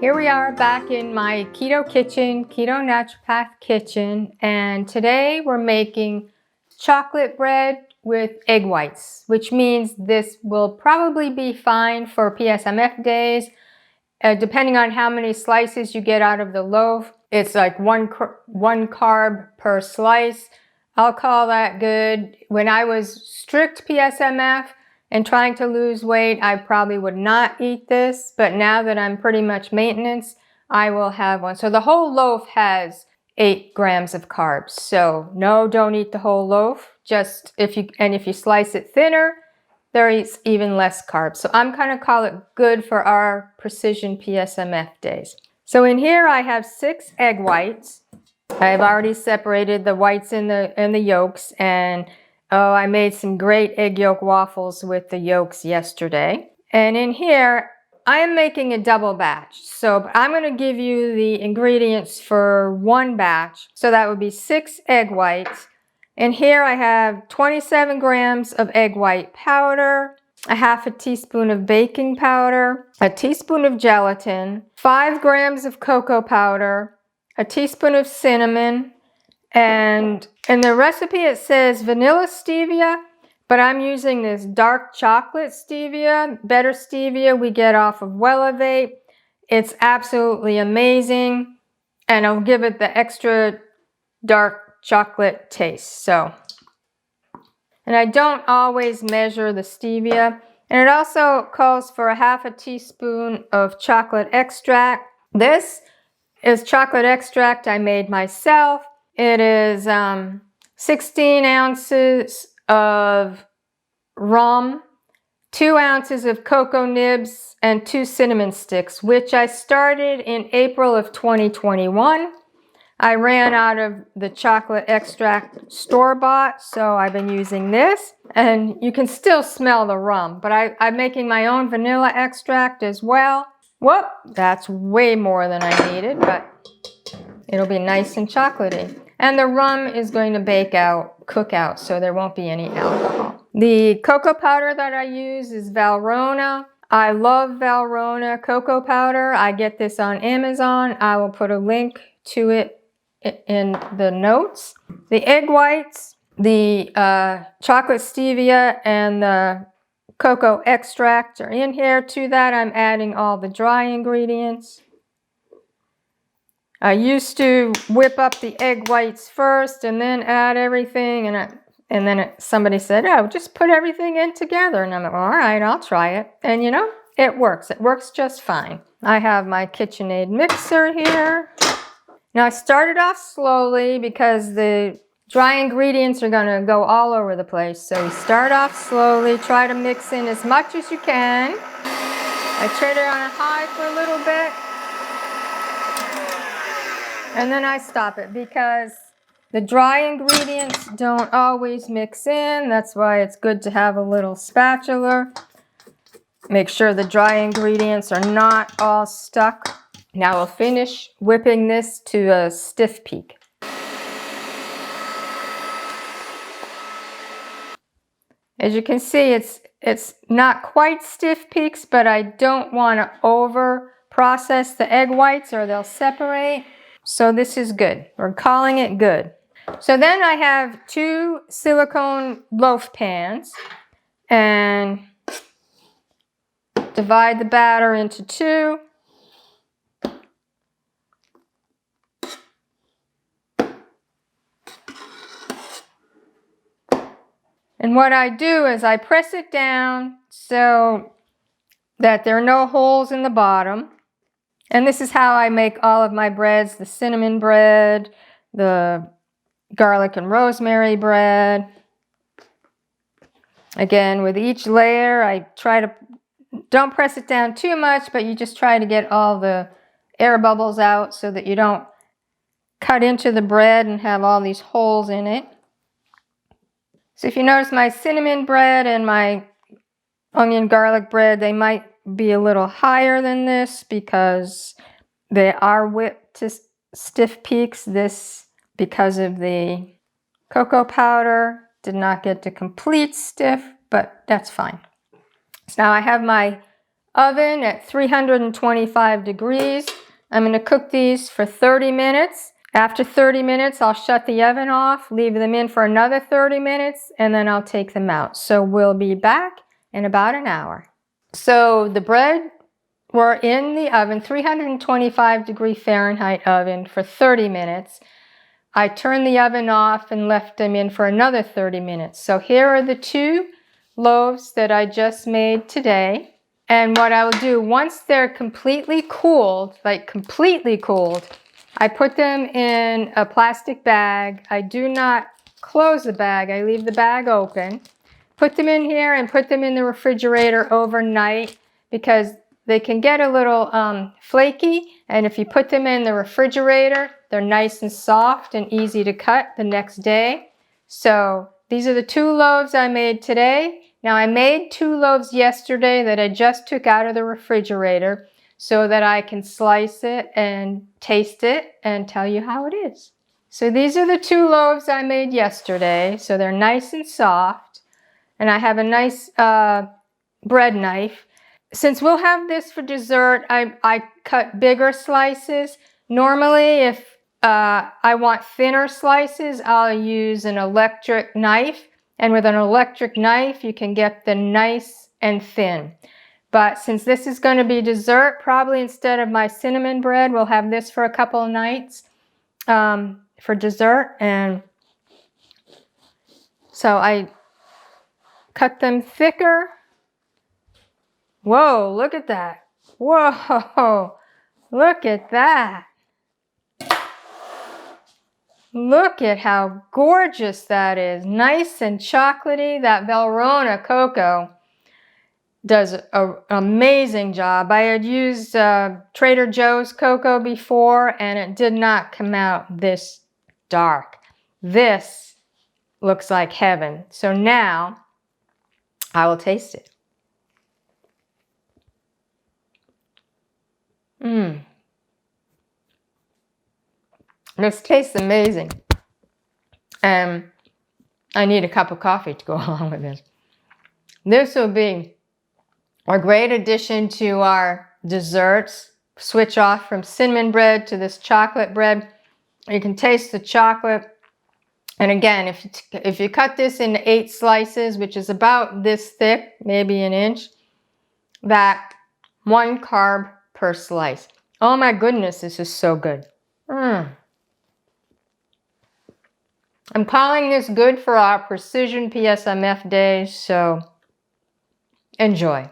Here we are back in my keto kitchen, keto naturopath kitchen, and today we're making chocolate bread with egg whites, which means this will probably be fine for PSMF days. Depending on how many slices you get out of the loaf, it's like one carb per slice. I'll call that good. When I was strict PSMF and trying to lose weight, I probably would not eat this, but now that I'm pretty much maintenance, I will have one. So the whole loaf has 8 grams of carbs. So no, don't eat the whole loaf. Just if you slice it thinner, there is even less carbs. So I'm going to call it good for our precision PSMF days. So in here I have 6 egg whites. I've already separated the whites and the yolks, and oh, I made some great egg yolk waffles with the yolks yesterday. And in here, I am making a double batch. So I'm going to give you the ingredients for one batch. So that would be 6 egg whites. And here I have 27 grams of egg white powder, a half a teaspoon of baking powder, a teaspoon of gelatin, 5 grams of cocoa powder, a teaspoon of cinnamon, and in the recipe it says vanilla stevia, but I'm using this dark chocolate stevia, better stevia we get off of Wellevate. It's absolutely amazing, and I'll give it the extra dark chocolate taste. And I don't always measure the stevia. And it also calls for a half a teaspoon of chocolate extract. This is chocolate extract I made myself. It is 16 ounces of rum, 2 ounces of cocoa nibs, and 2 cinnamon sticks, which I started in April of 2021. I ran out of the chocolate extract store-bought, so I've been using this. And you can still smell the rum, but I'm making my own vanilla extract as well. Whoop, that's way more than I needed, but it'll be nice and chocolatey. And the rum is going to cook out, so there won't be any alcohol. The cocoa powder that I use is Valrhona. I love Valrhona cocoa powder. I get this on Amazon. I will put a link to it in the notes. The egg whites, the chocolate stevia, and the cocoa extract are in here. To that, I'm adding all the dry ingredients. I used to whip up the egg whites first and then add everything, and then somebody said, oh, just put everything in together. And I'm like, all right, I'll try it. And you know, it works. It works just fine. I have my KitchenAid mixer here. Now I started off slowly because the dry ingredients are going to go all over the place. So you start off slowly, try to mix in as much as you can. I turn it on a high for a little bit. And then I stop it because the dry ingredients don't always mix in. That's why it's good to have a little spatula. Make sure the dry ingredients are not all stuck. Now we'll finish whipping this to a stiff peak. As you can see, it's not quite stiff peaks, but I don't want to over process the egg whites or they'll separate. So this is good. We're calling it good. So then I have 2 silicone loaf pans and divide the batter into 2. And what I do is I press it down so that there are no holes in the bottom. And this is how I make all of my breads, the cinnamon bread, the garlic and rosemary bread. Again, with each layer, I don't press it down too much, but you just try to get all the air bubbles out so that you don't cut into the bread and have all these holes in it. So if you notice my cinnamon bread and my onion garlic bread, they might be a little higher than this because they are whipped to stiff peaks. This, because of the cocoa powder, did not get to complete stiff, but that's fine. So now I have my oven at 325 degrees. I'm going to cook these for 30 minutes. After 30 minutes, I'll shut the oven off, leave them in for another 30 minutes, and then I'll take them out. So we'll be back in about an hour. So the bread were in the oven, 325 degree Fahrenheit oven for 30 minutes. I turned the oven off and left them in for another 30 minutes. So here are the 2 loaves that I just made today. And what I will do, once they're completely cooled, like completely cooled, I put them in a plastic bag. I do not close the bag. I leave the bag open. Put them in here and put them in the refrigerator overnight because they can get a little flaky. And if you put them in the refrigerator, they're nice and soft and easy to cut the next day. So these are the 2 loaves I made today. Now I made 2 loaves yesterday that I just took out of the refrigerator so that I can slice it and taste it and tell you how it is. So these are the 2 loaves I made yesterday. So they're nice and soft. And I have a nice bread knife. Since we'll have this for dessert, I cut bigger slices. Normally, if I want thinner slices, I'll use an electric knife. And with an electric knife, you can get them nice and thin. But since this is going to be dessert, probably instead of my cinnamon bread, we'll have this for a couple of nights for dessert. And so I cut them thicker. Whoa, look at that. Whoa, look at that. Look at how gorgeous that is. Nice and chocolatey. That Valrhona cocoa does an amazing job. I had used Trader Joe's cocoa before and it did not come out this dark. This looks like heaven. So now I will taste it. This tastes amazing. And I need a cup of coffee to go along with this. This will be a great addition to our desserts. Switch off from cinnamon bread to this chocolate bread. You can taste the chocolate. And again, if you cut this into 8 slices, which is about this thick, maybe an inch, that 1 carb per slice. Oh my goodness, this is so good. I'm calling this good for our Precision PSMF days, so enjoy.